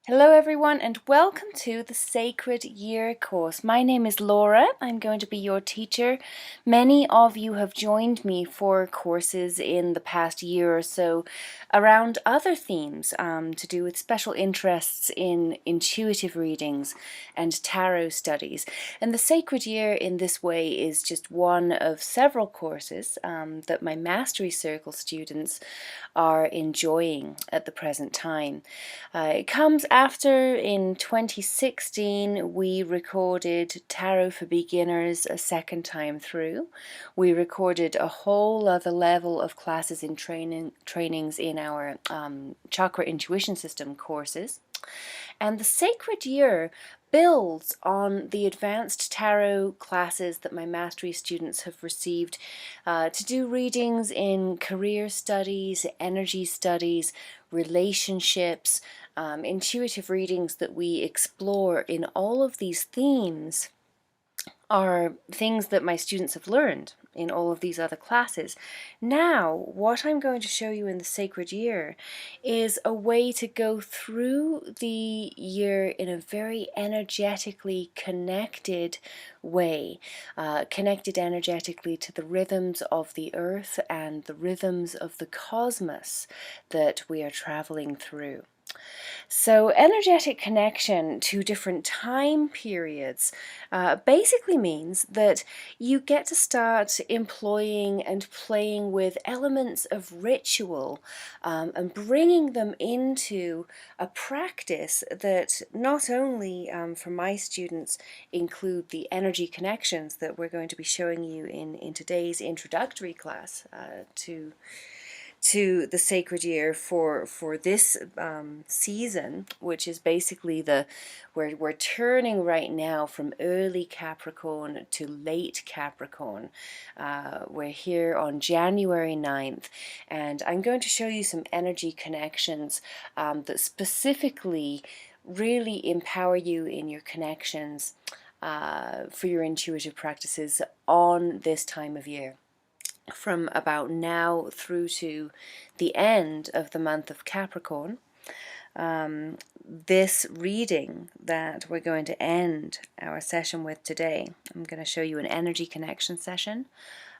Hello everyone and welcome to the Sacred Year course. My name is Laura. I'm going to be your teacher. Many of you have joined me for courses in the past year or so around other themes to do with special interests in intuitive readings and tarot studies. And the Sacred Year in this way is just one of several courses that my Mastery Circle students are enjoying at the present time. It comes after, in 2016, we recorded Tarot for Beginners a second time through. We recorded a whole other level of classes in trainings in our Chakra Intuition System courses. And the Sacred Year builds on the advanced tarot classes that my mastery students have received to do readings in career studies, energy studies, relationships, intuitive readings that we explore in all of these themes are things that my students have learned in all of these other classes. Now, what I'm going to show you in the Sacred Year is a way to go through the year in a very energetically connected way, connected energetically to the rhythms of the earth and the rhythms of the cosmos that we are traveling through. So energetic connection to different time periods basically means that you get to start employing and playing with elements of ritual and bringing them into a practice that not only for my students include the energy connections that we're going to be showing you in today's introductory class to the Sacred Year for this season, which is basically we're turning right now from early Capricorn to late Capricorn. We're here on January 9th, and I'm going to show you some energy connections that specifically really empower you in your connections for your intuitive practices on this time of year, from about now through to the end of the month of Capricorn. This reading that we're going to end our session with today, I'm going to show you an energy connection session.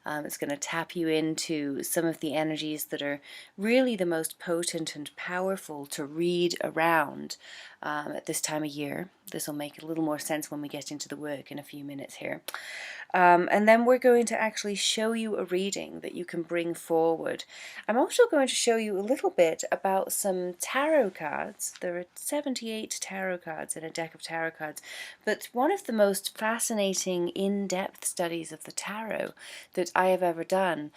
It's going to tap you into some of the energies that are really the most potent and powerful to read around at this time of year. This will make a little more sense when we get into the work in a few minutes here. And then we're going to actually show you a reading that you can bring forward. I'm also going to show you a little bit about some tarot cards. There are 78 tarot cards in a deck of tarot cards, but one of the most fascinating in-depth studies of the tarot that I have ever done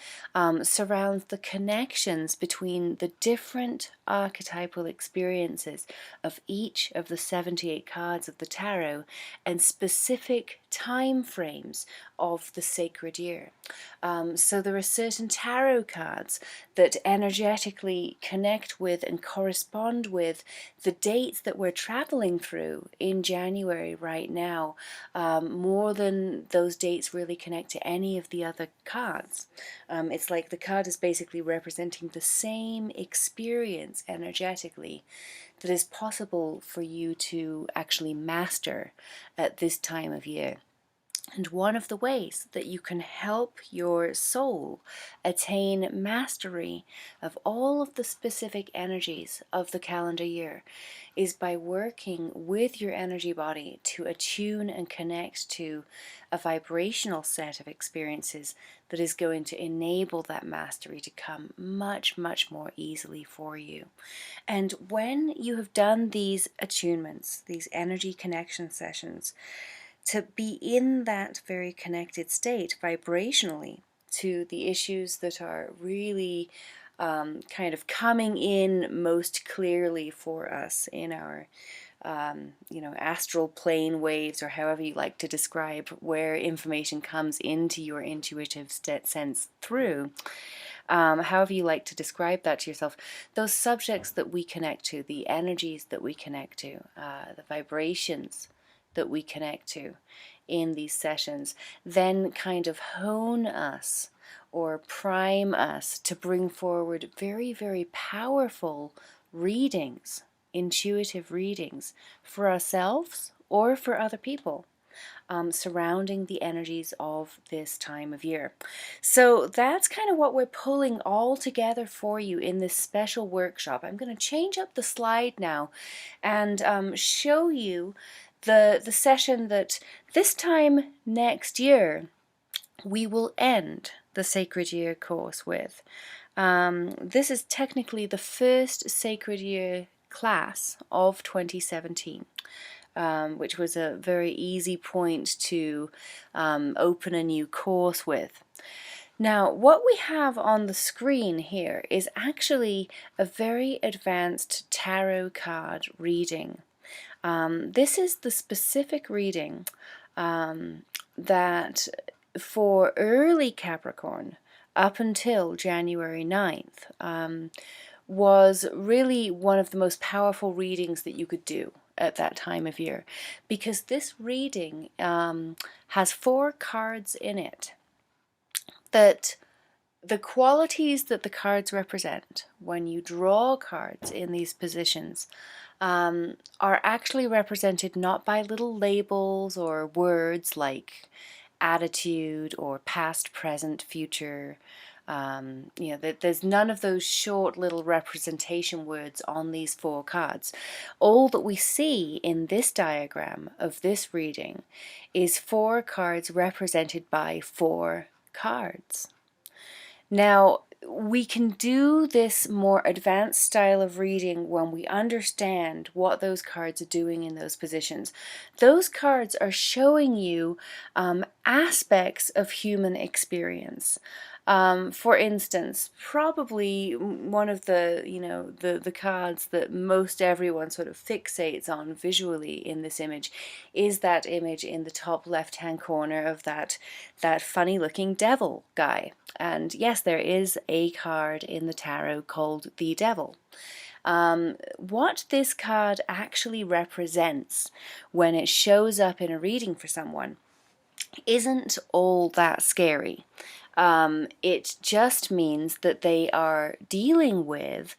surrounds the connections between the different archetypal experiences of each of the 78 cards of the tarot and specific time frames of the Sacred Year. So there are certain tarot cards that energetically connect with and correspond with the dates that we're traveling through in January right now, more than those dates really connect to any of the other cards. It's like the card is basically representing the same experience energetically that is possible for you to actually master at this time of year. And one of the ways that you can help your soul attain mastery of all of the specific energies of the calendar year is by working with your energy body to attune and connect to a vibrational set of experiences that is going to enable that mastery to come much, much more easily for you. And when you have done these attunements, these energy connection sessions, to be in that very connected state vibrationally to the issues that are really kind of coming in most clearly for us in our astral plane waves, or however you like to describe where information comes into your intuitive sense through. However you like to describe that to yourself, those subjects that we connect to, the energies that we connect to, the vibrations that we connect to in these sessions, then kind of hone us or prime us to bring forward very, very powerful readings intuitive readings for ourselves or for other people. Surrounding the energies of this time of year. So that's kind of what we're pulling all together for you in this special workshop. I'm going to change up the slide now and show you the session that this time next year we will end the Sacred Year course with. This is technically the first Sacred Year class of 2017. Which was a very easy point to open a new course with. Now, what we have on the screen here is actually a very advanced tarot card reading. This is the specific reading that for early Capricorn up until January 9th was really one of the most powerful readings that you could do at that time of year, because this reading has 4 cards in it that the qualities that the cards represent when you draw cards in these positions are actually represented not by little labels or words like attitude or past, present, future. There's none of those short little representation words on these 4 cards. All that we see in this diagram of this reading is 4 cards represented by 4 cards. Now, we can do this more advanced style of reading when we understand what those cards are doing in those positions. Those cards are showing you aspects of human experience. For instance, probably one of the cards that most everyone sort of fixates on visually in this image is that image in the top left-hand corner of that funny-looking devil guy. And yes, there is a card in the tarot called the Devil. What this card actually represents when it shows up in a reading for someone isn't all that scary. It just means that they are dealing with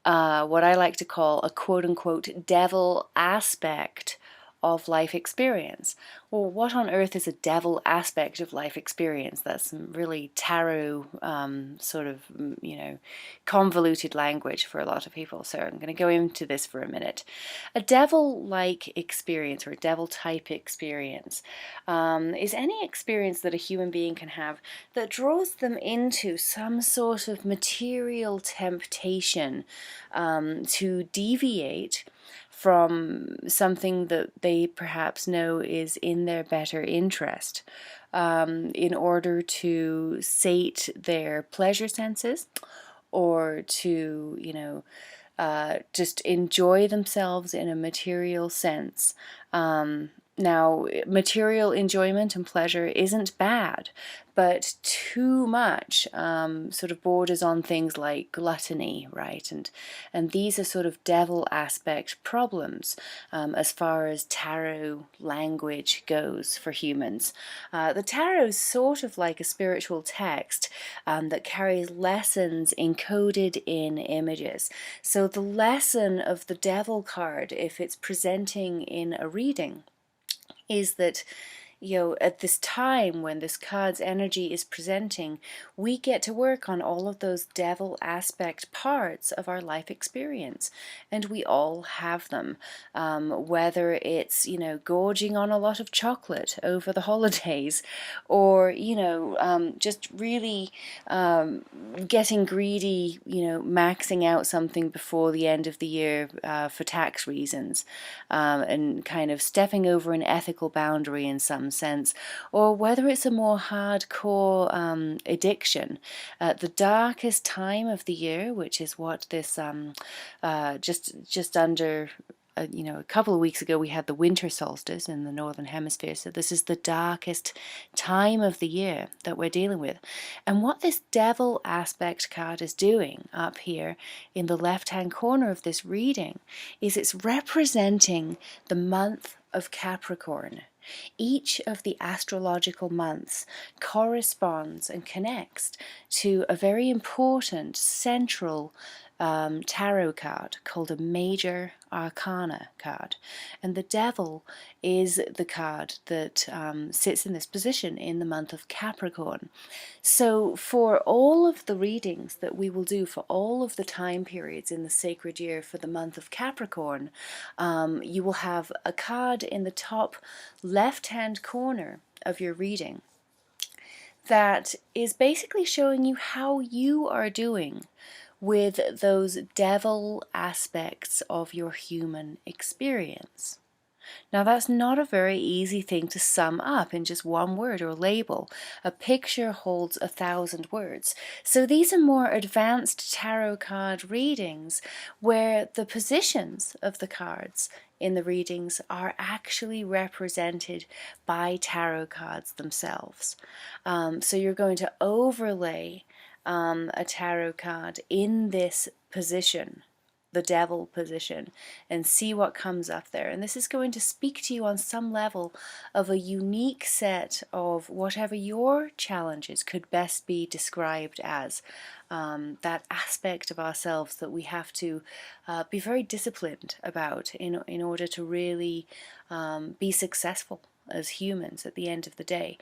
what I like to call a quote-unquote devil aspect of life experience. Well, what on earth is a devil aspect of life experience? That's some really tarot convoluted language for a lot of people. So I'm going to go into this for a minute. A devil-like experience or a devil-type experience is any experience that a human being can have that draws them into some sort of material temptation to deviate from something that they perhaps know is in their better interest, in order to sate their pleasure senses or to, just enjoy themselves in a material sense. Now, material enjoyment and pleasure isn't bad, but too much sort of borders on things like gluttony, right? And these are sort of devil aspect problems as far as tarot language goes for humans. The tarot is sort of like a spiritual text that carries lessons encoded in images. So the lesson of the devil card, if it's presenting in a reading, is that at this time when this card's energy is presenting, we get to work on all of those devil aspect parts of our life experience, and we all have them. Whether it's gorging on a lot of chocolate over the holidays, or just really getting greedy, maxing out something before the end of the year for tax reasons, and kind of stepping over an ethical boundary in some sense, or whether it's a more hardcore addiction. The darkest time of the year, which is what this just under a couple of weeks ago we had the winter solstice in the northern hemisphere, so this is the darkest time of the year that we're dealing with. And what this devil aspect card is doing up here in the left hand corner of this reading is it's representing the month of Capricorn. Each of the astrological months corresponds and connects to a very important central tarot card called a Major Arcana card. And the Devil is the card that sits in this position in the month of Capricorn. So for all of the readings that we will do for all of the time periods in the sacred year for the month of Capricorn, you will have a card in the top left-hand corner of your reading that is basically showing you how you are doing with those devil aspects of your human experience. Now, that's not a very easy thing to sum up in just one word or label. A picture holds 1,000 words. So these are more advanced tarot card readings where the positions of the cards in the readings are actually represented by tarot cards themselves. So you're going to overlay a tarot card in this position, the Devil position, and see what comes up there. And this is going to speak to you on some level of a unique set of whatever your challenges could best be described as. That aspect of ourselves that we have to be very disciplined about in order to really be successful as humans at the end of the day.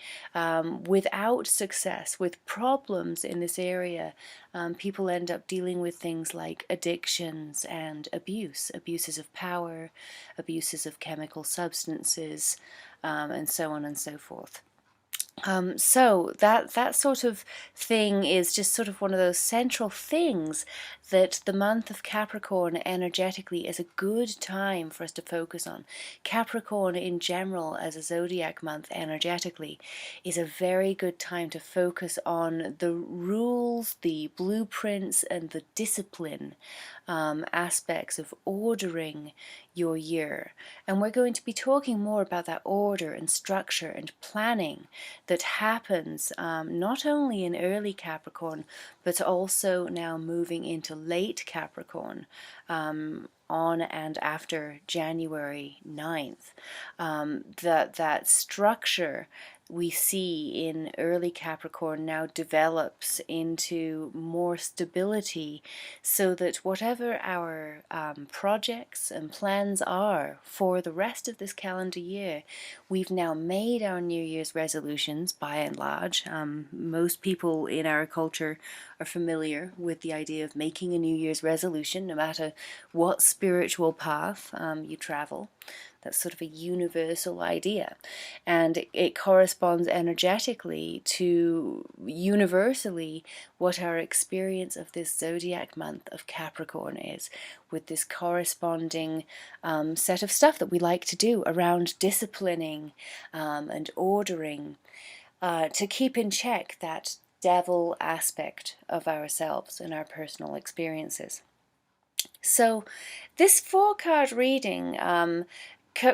Without success, with problems in this area, people end up dealing with things like addictions and abuses of power, abuses of chemical substances, and so on and so forth. So that sort of thing is just sort of one of those central things that the month of Capricorn energetically is a good time for us to focus on. Capricorn in general as a zodiac month energetically is a very good time to focus on the rules, the blueprints, and the discipline aspects of ordering your year. And we're going to be talking more about that order and structure and planning that happens not only in early Capricorn, but also now moving into late Capricorn on and after January 9th. That structure we see in early Capricorn now develops into more stability, so that whatever our projects and plans are for the rest of this calendar year, we've now made our New Year's resolutions by and large. Most people in our culture are familiar with the idea of making a New Year's resolution, no matter what spiritual path you travel. That's sort of a universal idea, and it corresponds energetically to universally what our experience of this zodiac month of Capricorn is, with this corresponding set of stuff that we like to do around disciplining and ordering to keep in check that devil aspect of ourselves and our personal experiences. So this 4-card reading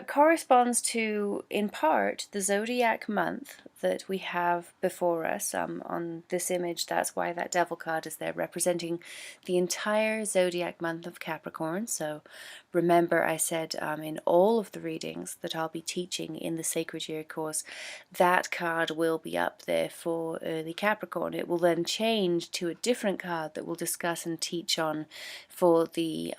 corresponds to, in part, the zodiac month that we have before us. On this image, that's why that devil card is there, representing the entire zodiac month of Capricorn. So remember, I said in all of the readings that I'll be teaching in the Sacred Year course, that card will be up there for early Capricorn. It will then change to a different card that we'll discuss and teach on for the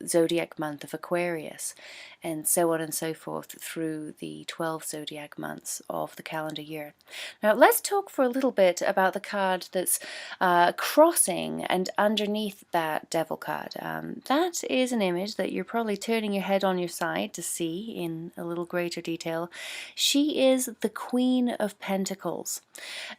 zodiac month of Aquarius, and so on and so forth through the 12 zodiac months of the calendar year. Now let's talk for a little bit about the card that's crossing and underneath that devil card. That is an image that you're probably turning your head on your side to see in a little greater detail. She is the Queen of Pentacles.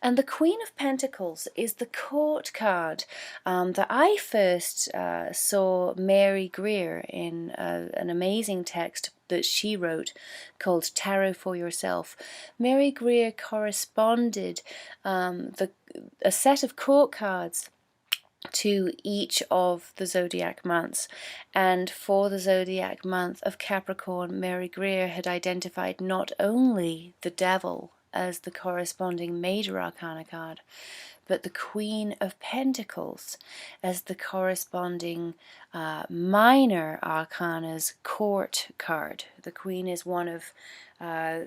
And the Queen of Pentacles is the court card that I first saw Mary Greer in an amazing text that she wrote called Tarot for Yourself. Mary Greer corresponded a set of court cards to each of the zodiac months, and for the zodiac month of Capricorn, Mary Greer had identified not only the devil as the corresponding major arcana card, but the Queen of Pentacles as the corresponding minor arcana's court card. The Queen is one of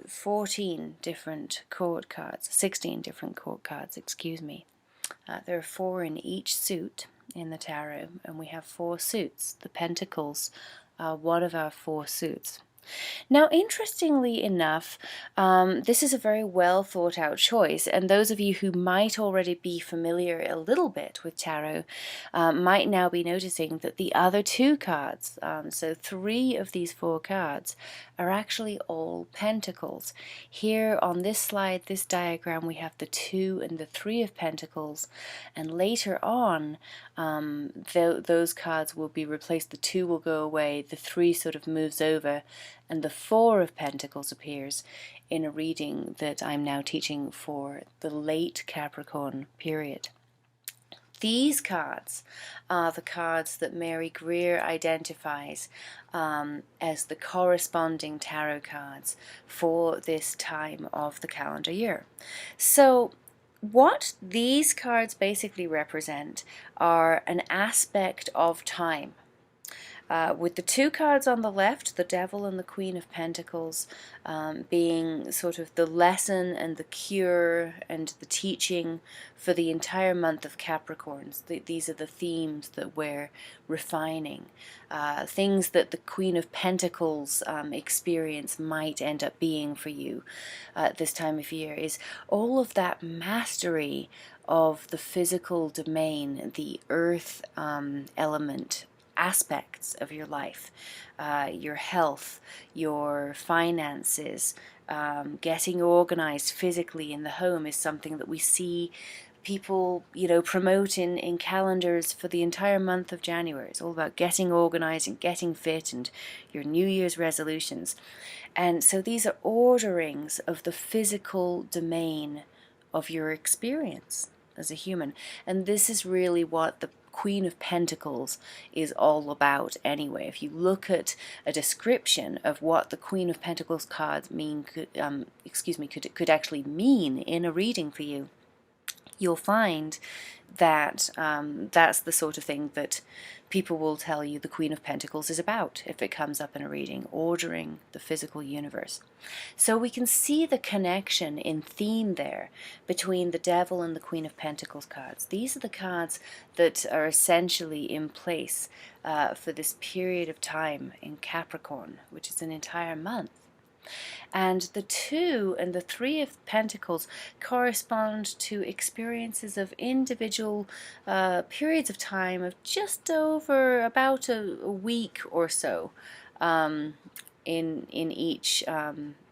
14 different court cards, 16 different court cards, excuse me. There are 4 in each suit, in the tarot, and we have 4 suits. The Pentacles are one of our 4 suits. Now, interestingly enough, this is a very well thought out choice, and those of you who might already be familiar a little bit with tarot might now be noticing that the other 2 cards, so 3 of these 4 cards, are actually all pentacles. Here on this slide, this diagram, we have the 2 and the 3 of pentacles, and later on those cards will be replaced. The 2 will go away, the 3 sort of moves over, and the 4 of pentacles appears in a reading that I'm now teaching for the late Capricorn period. These cards are the cards that Mary Greer identifies as the corresponding tarot cards for this time of the calendar year. So what these cards basically represent are an aspect of time. With the 2 cards on the left, the Devil and the Queen of Pentacles, being sort of the lesson and the cure and the teaching for the entire month of Capricorns. These are the themes that we're refining. Things that the Queen of Pentacles experience might end up being for you at this time of year is all of that mastery of the physical domain, the earth element aspects of your life, your health, your finances, getting organized physically in the home is something that we see people, promote in calendars for the entire month of January. It's all about getting organized and getting fit and your New Year's resolutions. And so these are orderings of the physical domain of your experience as a human. And this is really what the Queen of Pentacles is all about anyway. If you look at a description of what the Queen of Pentacles cards could actually mean in a reading for you, you'll find that that's the sort of thing that people will tell you the Queen of Pentacles is about if it comes up in a reading, ordering the physical universe. So we can see the connection in theme there between the Devil and the Queen of Pentacles cards. These are the cards that are essentially in place for this period of time in Capricorn, which is an entire month. And the 2 and the 3 of Pentacles correspond to experiences of individual periods of time of just over about a week or so. In each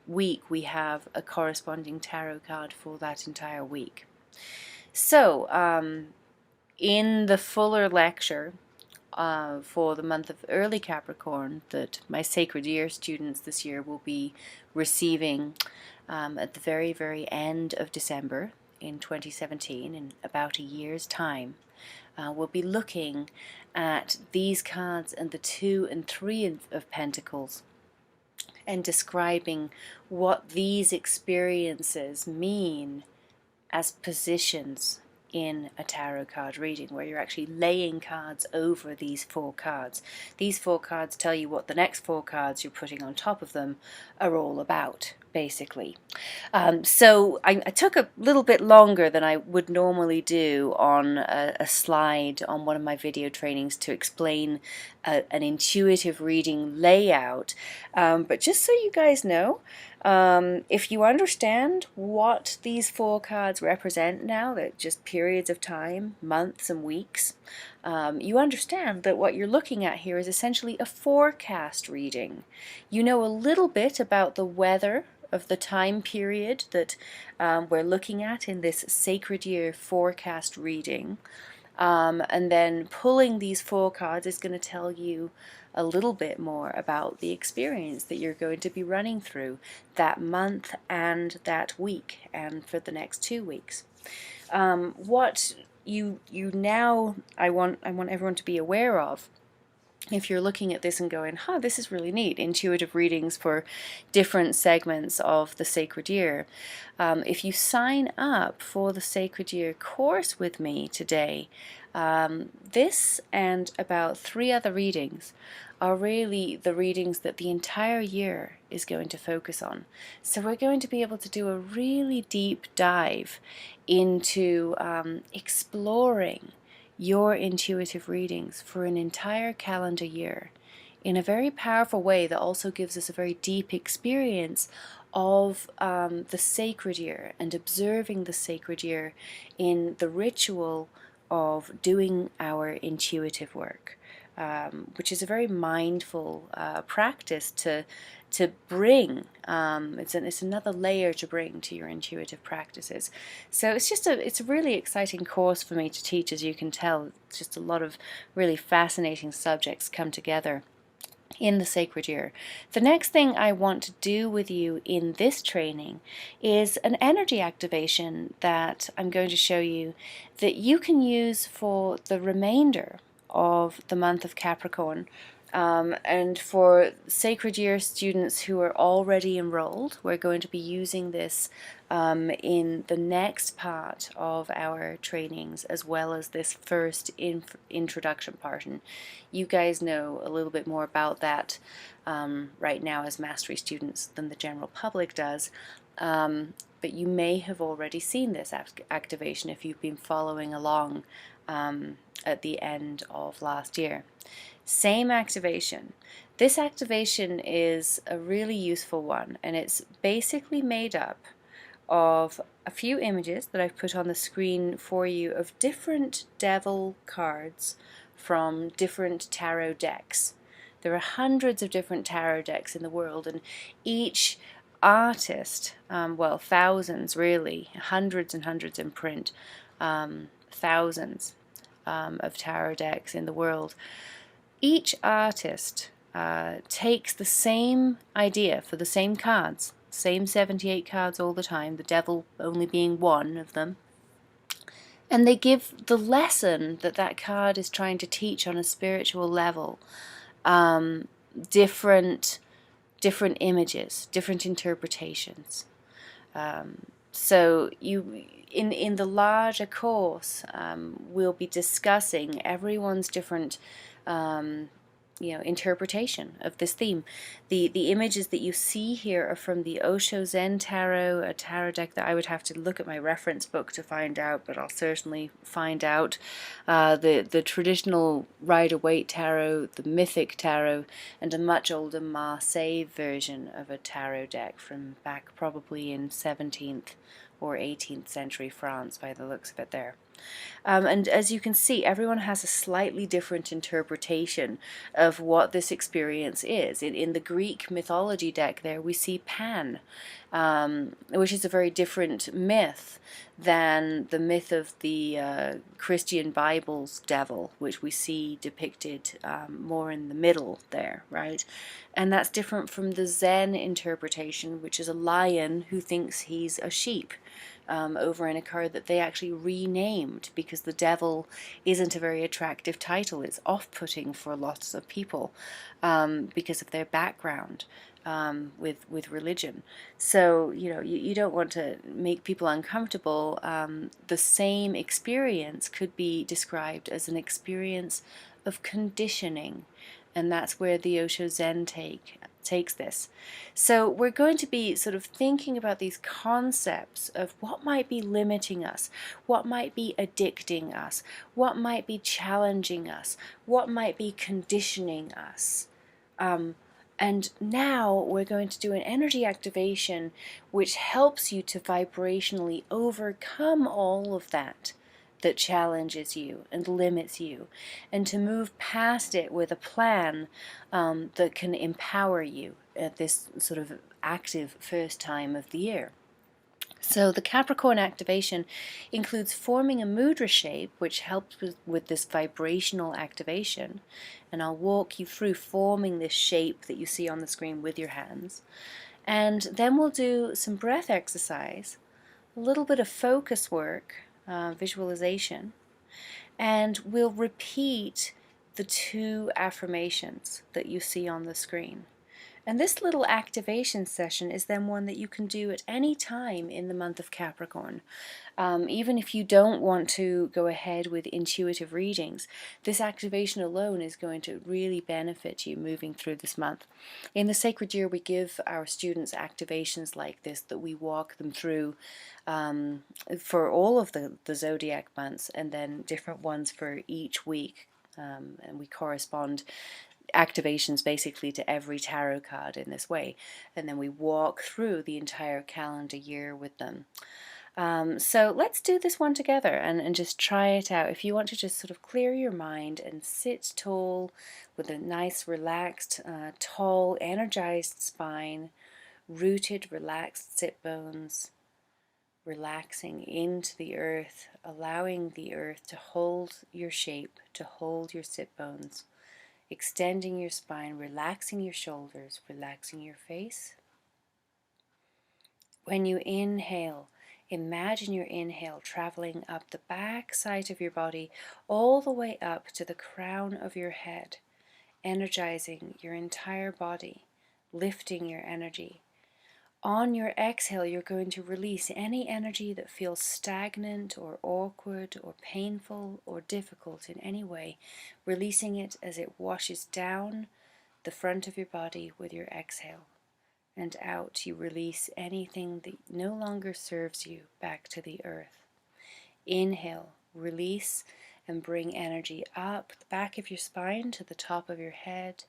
week we have a corresponding tarot card for that entire week. So in the fuller lecture for the month of early Capricorn that my Sacred Year students this year will be receiving at the very, very end of December in 2017, in about a year's time. We'll be looking at these cards and the 2 and 3 of Pentacles and describing what these experiences mean as positions in a tarot card reading, where you're actually laying cards over these 4 cards. These 4 cards tell you what the next 4 cards you're putting on top of them are all about, basically. So I took a little bit longer than I would normally do on a slide on one of my video trainings to explain an intuitive reading layout, but just so you guys know, if you understand what these 4 cards represent now, that just periods of time, months and weeks, you understand that what you're looking at here is essentially a forecast reading. You know a little bit about the weather of the time period that we're looking at in this Sacred Year forecast reading. And then pulling these 4 cards is going to tell you a little bit more about the experience that you're going to be running through that month and that week and for the next 2 weeks. What you now I want everyone to be aware of, if you're looking at this and going, this is really neat, intuitive readings for different segments of the Sacred Year. If you sign up for the Sacred Year course with me today, this and about 3 other readings are really the readings that the entire year is going to focus on. So we're going to be able to do a really deep dive into exploring your intuitive readings for an entire calendar year in a very powerful way that also gives us a very deep experience of the sacred year and observing the sacred year in the ritual of doing our intuitive work, which is a very mindful practice to bring. It's another layer to bring to your intuitive practices. So it's a really exciting course for me to teach, as you can tell. It's just a lot of really fascinating subjects come together in the sacred year. The next thing I want to do with you in this training is an energy activation that I'm going to show you that you can use for the remainder of the month of Capricorn. And for sacred year students who are already enrolled, we're going to be using this in the next part of our trainings, as well as this first introduction part. And you guys know a little bit more about that right now as mastery students than the general public does. But you may have already seen this activation if you've been following along at the end of last year. Same activation. This activation is a really useful one, and it's basically made up of a few images that I've put on the screen for you of different devil cards from different tarot decks. There are hundreds of different tarot decks in the world, and each artist, well, thousands really, hundreds and hundreds in print, thousands of tarot decks in the world. Each artist takes the same idea for the same cards, same 78 cards all the time, the devil only being one of them, and they give the lesson that that card is trying to teach on a spiritual level, different images, different interpretations. So in the larger course, we'll be discussing everyone's different interpretation of this theme. The images that you see here are from the Osho Zen Tarot, a tarot deck that I would have to look at my reference book to find out, but I'll certainly find out. The traditional Rider-Waite Tarot, the Mythic Tarot, and a much older Marseille version of a tarot deck from back probably in 17th or 18th century France by the looks of it there. And as you can see, everyone has a slightly different interpretation of what this experience is. In the Greek mythology deck there, we see Pan, which is a very different myth than the myth of the Christian Bible's devil, which we see depicted more in the middle there, right? And that's different from the Zen interpretation, which is a lion who thinks he's a sheep. Over in a card that they actually renamed because the devil isn't a very attractive title. It's off-putting for lots of people because of their background with religion. So you don't want to make people uncomfortable. The same experience could be described as an experience of conditioning, and that's where the Osho Zen takes this. So we're going to be sort of thinking about these concepts of what might be limiting us, what might be addicting us, what might be challenging us, what might be conditioning us. And now we're going to do an energy activation which helps you to vibrationally overcome all of that challenges you and limits you, and to move past it with a plan that can empower you at this sort of active first time of the year. So the Capricorn activation includes forming a mudra shape, which helps with this vibrational activation, and I'll walk you through forming this shape that you see on the screen with your hands. And then we'll do some breath exercise, a little bit of focus work, visualization, and we'll repeat the two affirmations that you see on the screen. And this little activation session is then one that you can do at any time in the month of Capricorn. Even if you don't want to go ahead with intuitive readings, this activation alone is going to really benefit you moving through this month. In the Sacred Year, we give our students activations like this, that we walk them through for all of the zodiac months, and then different ones for each week. And we correspond activations basically to every tarot card in this way, and then we walk through the entire calendar year with them. So let's do this one together and just try it out. If you want to just sort of clear your mind and sit tall with a nice relaxed, tall, energized spine, rooted, relaxed sit bones, relaxing into the earth, allowing the earth to hold your shape, to hold your sit bones, extending your spine, relaxing your shoulders, relaxing your face. When you inhale, imagine your inhale traveling up the back side of your body all the way up to the crown of your head, energizing your entire body, lifting your energy. On your exhale, you're going to release any energy that feels stagnant or awkward or painful or difficult in any way, releasing it as it washes down the front of your body with your exhale. And out you release anything that no longer serves you back to the earth. Inhale, release, and bring energy up the back of your spine to the top of your head.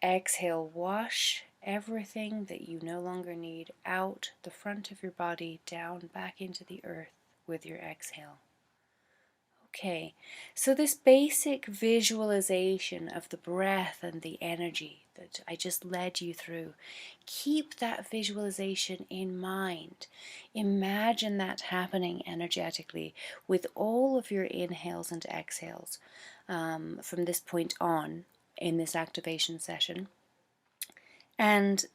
Exhale, wash everything that you no longer need out the front of your body, down back into the earth with your exhale. Okay, so this basic visualization of the breath and the energy that I just led you through, keep that visualization in mind. Imagine that happening energetically with all of your inhales and exhales from this point on in this activation session. And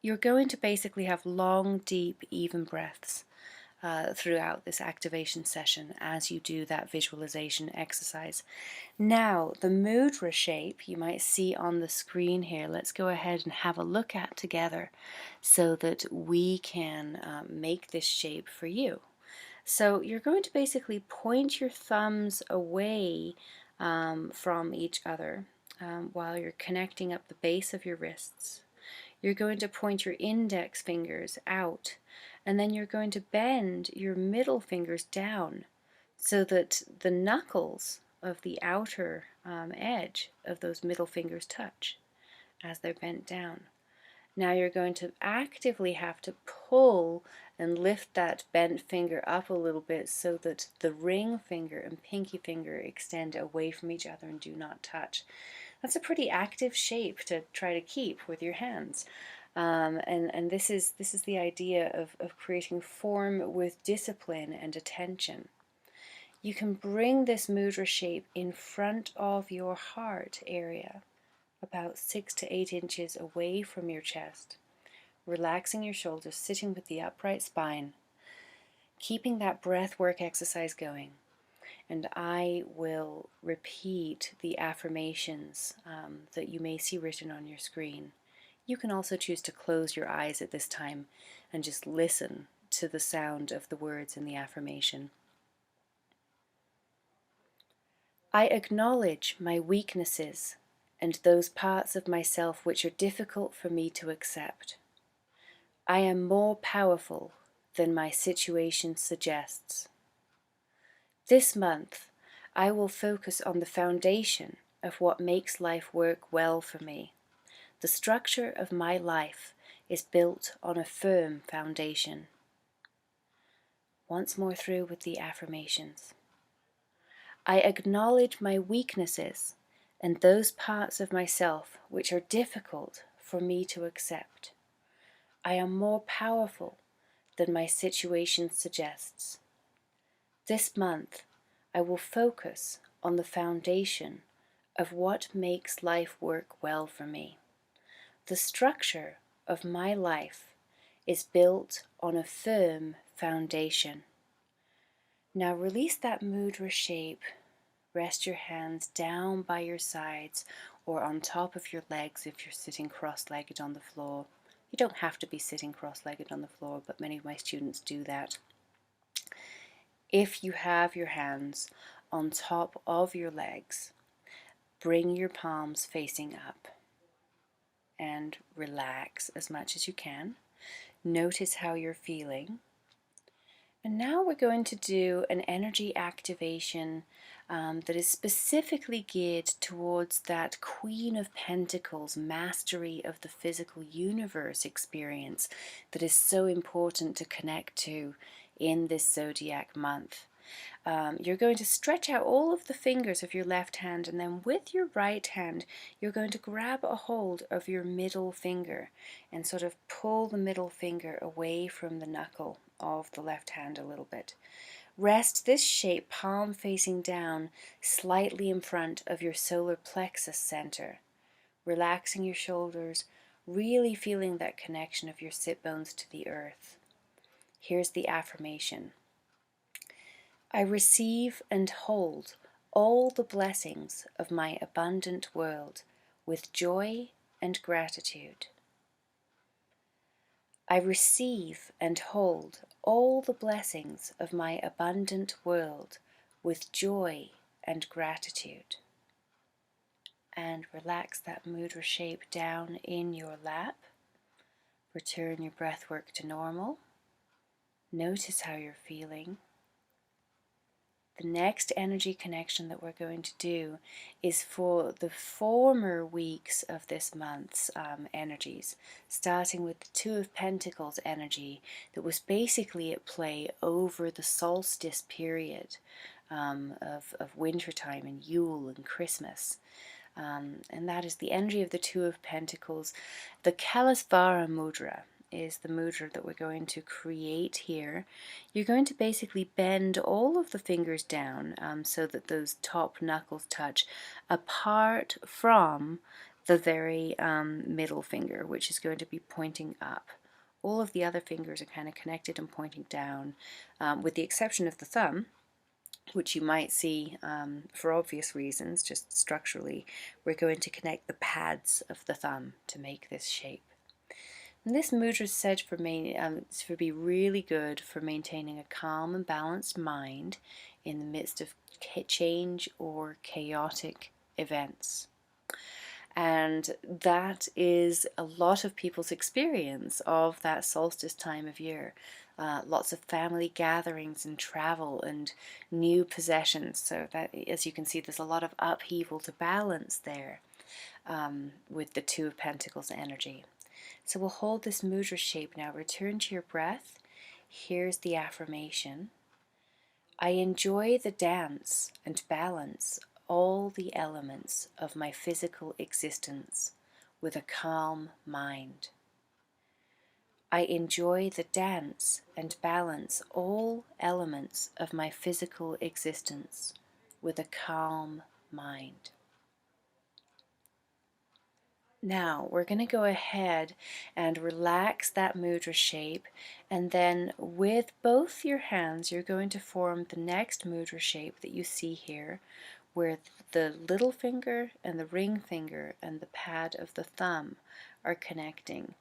you're going to basically have long, deep, even breaths throughout this activation session as you do that visualization exercise. Now, the mudra shape you might see on the screen here, let's go ahead and have a look at together so that we can make this shape for you. So you're going to basically point your thumbs away from each other while you're connecting up the base of your wrists. You're going to point your index fingers out, and then you're going to bend your middle fingers down so that the knuckles of the outer edge of those middle fingers touch as they're bent down. Now you're going to actively have to pull and lift that bent finger up a little bit so that the ring finger and pinky finger extend away from each other and do not touch. That's a pretty active shape to try to keep with your hands. And this is the idea of creating form with discipline and attention. You can bring this mudra shape in front of your heart area, about 6 to 8 inches away from your chest, relaxing your shoulders, sitting with the upright spine, keeping that breath work exercise going. And I will repeat the affirmations that you may see written on your screen. You can also choose to close your eyes at this time and just listen to the sound of the words in the affirmation. I acknowledge my weaknesses and those parts of myself which are difficult for me to accept. I am more powerful than my situation suggests. This month, I will focus on the foundation of what makes life work well for me. The structure of my life is built on a firm foundation. Once more through with the affirmations. I acknowledge my weaknesses and those parts of myself which are difficult for me to accept. I am more powerful than my situation suggests. This month, I will focus on the foundation of what makes life work well for me. The structure of my life is built on a firm foundation. Now release that mudra shape. Rest your hands down by your sides or on top of your legs if you're sitting cross-legged on the floor. You don't have to be sitting cross-legged on the floor, but many of my students do that. If you have your hands on top of your legs, bring your palms facing up and relax as much as you can. Notice how you're feeling. And now we're going to do an energy activation that is specifically geared towards that Queen of Pentacles mastery of the physical universe experience that is so important to connect to in this zodiac month. You're going to stretch out all of the fingers of your left hand, and then with your right hand you're going to grab a hold of your middle finger and sort of pull the middle finger away from the knuckle of the left hand a little bit. Rest this shape palm facing down slightly in front of your solar plexus center, relaxing your shoulders, really feeling that connection of your sit bones to the earth. Here's the affirmation. I receive and hold all the blessings of my abundant world with joy and gratitude. I receive and hold all the blessings of my abundant world with joy and gratitude. And relax that mudra shape down in your lap. Return your breath work to normal. Notice how you're feeling. The next energy connection that we're going to do is for the former weeks of this month's energies, starting with the Two of Pentacles energy that was basically at play over the solstice period of wintertime and Yule and Christmas. And that is the energy of the Two of Pentacles. The Kalasvara mudra is the mudra that we're going to create here. You're going to basically bend all of the fingers down so that those top knuckles touch apart from the very middle finger, which is going to be pointing up. All of the other fingers are kind of connected and pointing down, with the exception of the thumb, which you might see for obvious reasons, just structurally. We're going to connect the pads of the thumb to make this shape. And this mudra is said to be really good for maintaining a calm and balanced mind in the midst of change or chaotic events. And that is a lot of people's experience of that solstice time of year. Lots of family gatherings and travel and new possessions. So that, as you can see, there's a lot of upheaval to balance there with the Two of Pentacles energy. So we'll hold this mudra shape now. Return to your breath. Here's the affirmation. I enjoy the dance and balance all the elements of my physical existence with a calm mind. I enjoy the dance and balance all elements of my physical existence with a calm mind. Now we're going to go ahead and relax that mudra shape, and then with both your hands you're going to form the next mudra shape that you see here, where the little finger and the ring finger and the pad of the thumb are connecting,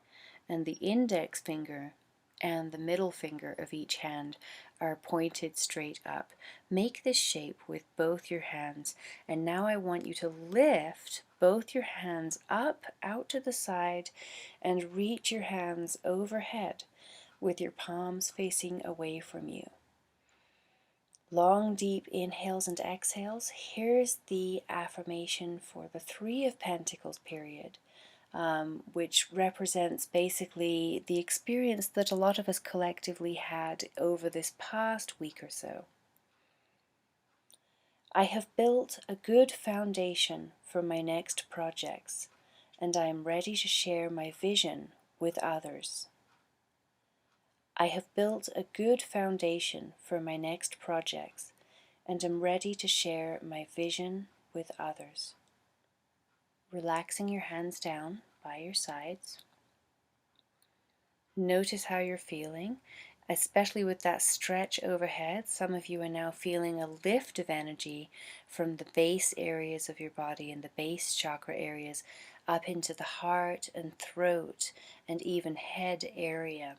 and the index finger and the middle finger of each hand are pointed straight up. Make this shape with both your hands, and now I want you to lift both your hands up out to the side and reach your hands overhead with your palms facing away from you. Long, deep inhales and exhales. Here's the affirmation for the Three of Pentacles period, which represents basically the experience that a lot of us collectively had over this past week or so. I have built a good foundation for my next projects, and I am ready to share my vision with others. I have built a good foundation for my next projects, and am ready to share my vision with others. Relaxing your hands down by your sides. Notice how you're feeling, especially with that stretch overhead. Some of you are now feeling a lift of energy from the base areas of your body and the base chakra areas up into the heart and throat and even head area.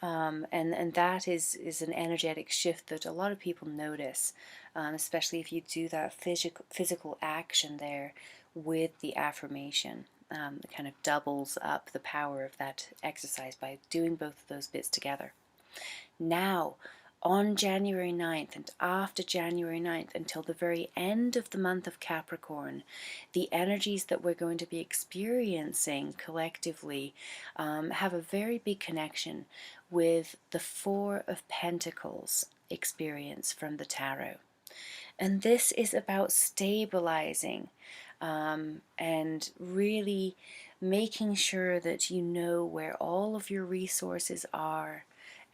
And that is an energetic shift that a lot of people notice, especially if you do that physical action there with the affirmation. It kind of doubles up the power of that exercise by doing both of those bits together. Now, on January 9th and after January 9th until the very end of the month of Capricorn, the energies that we're going to be experiencing collectively have a very big connection with the Four of Pentacles experience from the tarot. And this is about stabilizing and really making sure that you know where all of your resources are,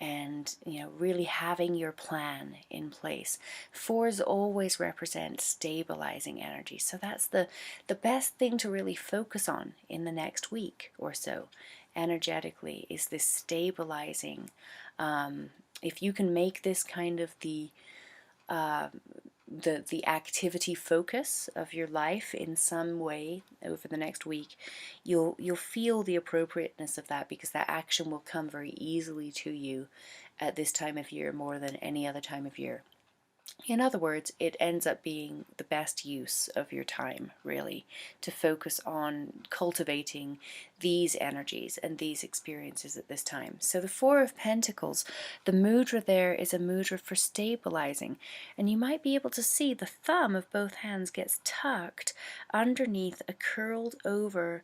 and really having your plan in place. Fours always represent stabilizing energy, so that's the best thing to really focus on in the next week or so energetically, is this stabilizing. If you can make this kind of the activity focus of your life in some way over the next week, you'll feel the appropriateness of that, because that action will come very easily to you at this time of year more than any other time of year. In other words, it ends up being the best use of your time, really, to focus on cultivating these energies and these experiences at this time. So the Four of Pentacles, the mudra there is a mudra for stabilizing, and you might be able to see the thumb of both hands gets tucked underneath a curled over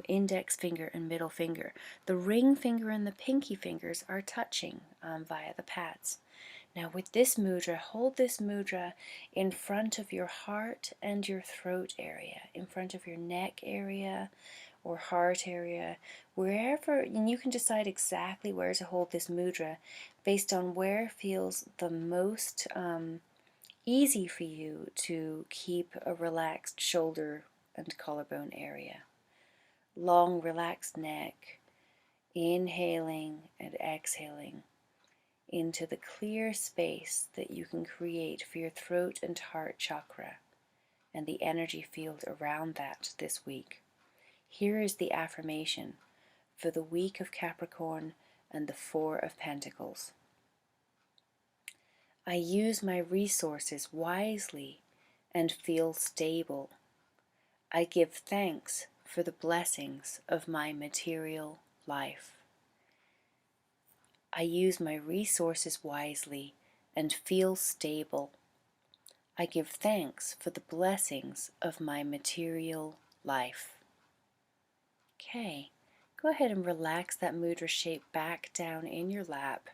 index finger and middle finger. The ring finger and the pinky fingers are touching via the pads. Now with this mudra, hold this mudra in front of your heart and your throat area, in front of your neck area or heart area, wherever, and you can decide exactly where to hold this mudra based on where feels the most easy for you to keep a relaxed shoulder and collarbone area. Long relaxed neck, inhaling and exhaling into the clear space that you can create for your throat and heart chakra and the energy field around that this week. Here is the affirmation for the week of Capricorn and the Four of Pentacles. I use my resources wisely and feel stable. I give thanks for the blessings of my material life. I use my resources wisely and feel stable. I give thanks for the blessings of my material life. Okay, go ahead and relax that mudra shape back down in your lap.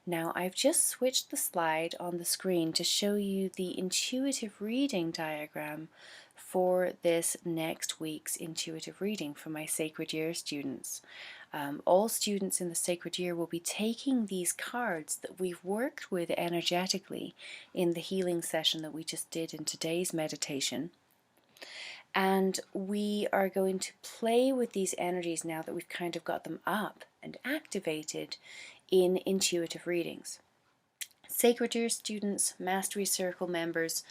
Now I've just switched the slide on the screen to show you the intuitive reading diagram for this next week's intuitive reading for my Sacred Year students. All students in the Sacred Year will be taking these cards that we've worked with energetically in the healing session that we just did in today's meditation. And we are going to play with these energies now that we've kind of got them up and activated in intuitive readings. Sacred Year students, Mastery Circle members,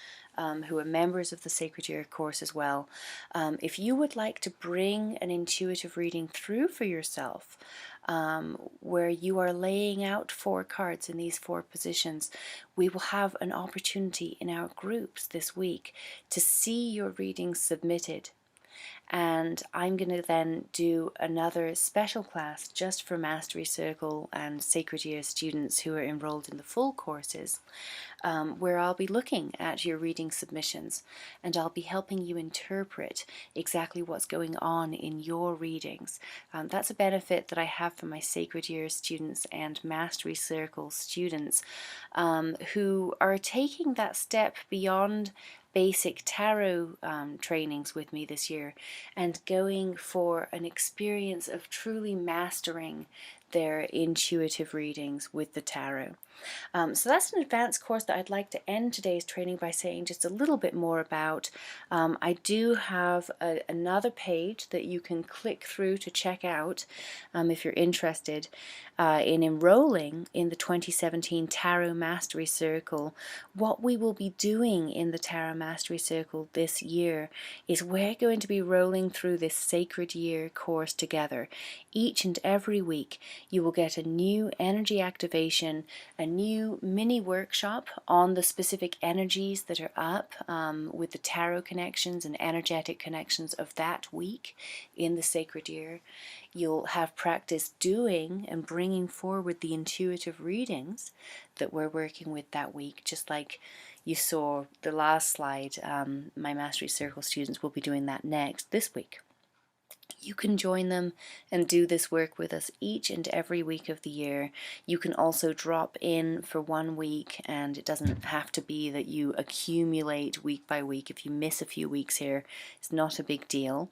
who are members of the Sacred Year course as well, if you would like to bring an intuitive reading through for yourself, where you are laying out 4 cards in these 4 positions, we will have an opportunity in our groups this week to see your readings submitted. And I'm going to then do another special class just for Mastery Circle and Sacred Year students who are enrolled in the full courses, where I'll be looking at your reading submissions and I'll be helping you interpret exactly what's going on in your readings. That's a benefit that I have for my Sacred Year students and Mastery Circle students who are taking that step beyond basic tarot trainings with me this year and going for an experience of truly mastering their intuitive readings with the tarot. So that's an advanced course that I'd like to end today's training by saying just a little bit more about. I do have another page that you can click through to check out if you're interested in enrolling in the 2017 Tarot Mastery Circle. What we will be doing in the Tarot Mastery Circle this year is we're going to be rolling through this Sacred Year course together. Each and every week you will get a new energy activation, a new mini workshop on the specific energies that are up with the tarot connections and energetic connections of that week in the Sacred Year. You'll have practice doing and bringing forward the intuitive readings that we're working with that week, just like you saw the last slide. My Mastery Circle students will be doing that this week. You can join them and do this work with us each and every week of the year. You can also drop in for 1 week, and it doesn't have to be that you accumulate week by week. If you miss a few weeks here, it's not a big deal.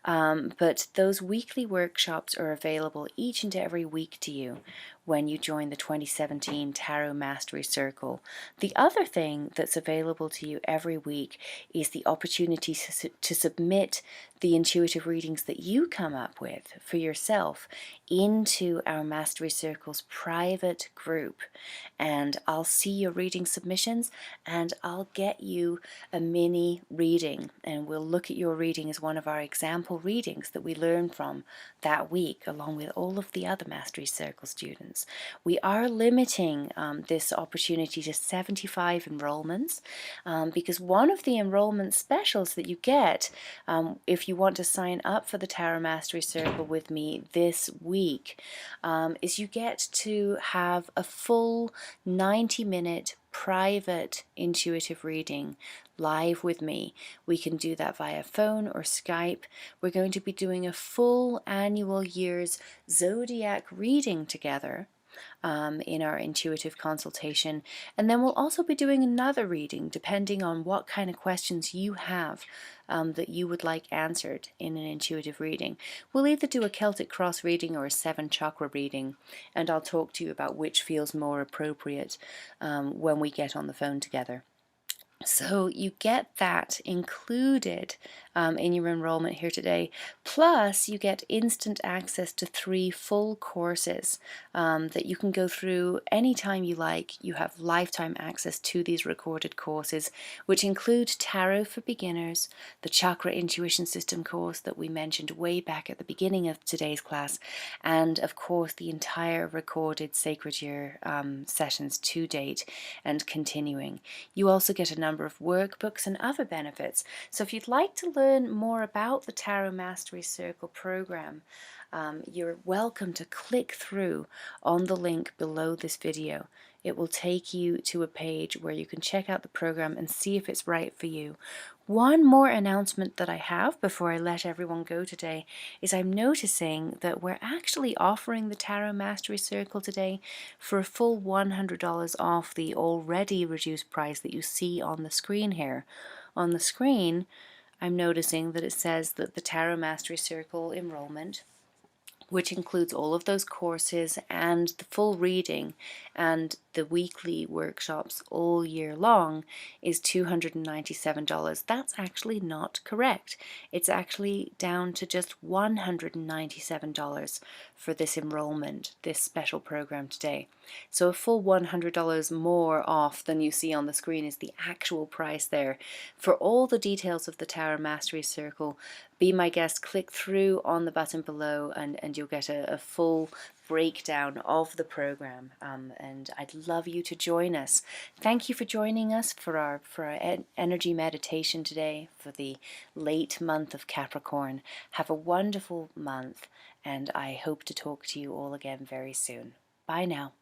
But those weekly workshops are available each and every week to you when you join the 2017 Tarot Mastery Circle. The other thing that's available to you every week is the opportunity to submit the intuitive readings that you come up with for yourself into our Mastery Circle's private group. And I'll see your reading submissions and I'll get you a mini reading, and we'll look at your reading as one of our example readings that we learn from that week, along with all of the other Mastery Circle students. We are limiting this opportunity to 75 enrollments because one of the enrollment specials that you get if you want to sign up for the Tarot Mastery Circle with me this week is you get to have a full 90-minute private intuitive reading live with me. We can do that via phone or Skype. We're going to be doing a full annual year's zodiac reading together in our intuitive consultation, and then we'll also be doing another reading depending on what kind of questions you have that you would like answered in an intuitive reading. We'll either do a Celtic cross reading or a 7 chakra reading, and I'll talk to you about which feels more appropriate when we get on the phone together. So you get that included in your enrollment here today, plus you get instant access to 3 full courses that you can go through anytime you like. You have lifetime access to these recorded courses, which include Tarot for Beginners, the Chakra Intuition System course that we mentioned way back at the beginning of today's class, and of course the entire recorded Sacred Year sessions to date and continuing. You also get a number of workbooks and other benefits. So if you'd like to learn more about the Tarot Mastery Circle program, you're welcome to click through on the link below this video. It will take you to a page where you can check out the program and see if it's right for you. One more announcement that I have before I let everyone go today is I'm noticing that we're actually offering the Tarot Mastery Circle today for a full $100 off the already reduced price that you see on the screen here. On the screen, I'm noticing that it says that the Tarot Mastery Circle enrollment, which includes all of those courses and the full reading and the weekly workshops all year long, is $297. That's actually not correct. It's actually down to just $197 for this enrollment, this special program today. So a full $100 more off than you see on the screen is the actual price there. For all the details of the Tarot Mastery Circle, be my guest, click through on the button below and you'll get a full breakdown of the program, and I'd love you to join us. Thank you for joining us for our energy meditation today for the late month of Capricorn. Have a wonderful month, and I hope to talk to you all again very soon. Bye now.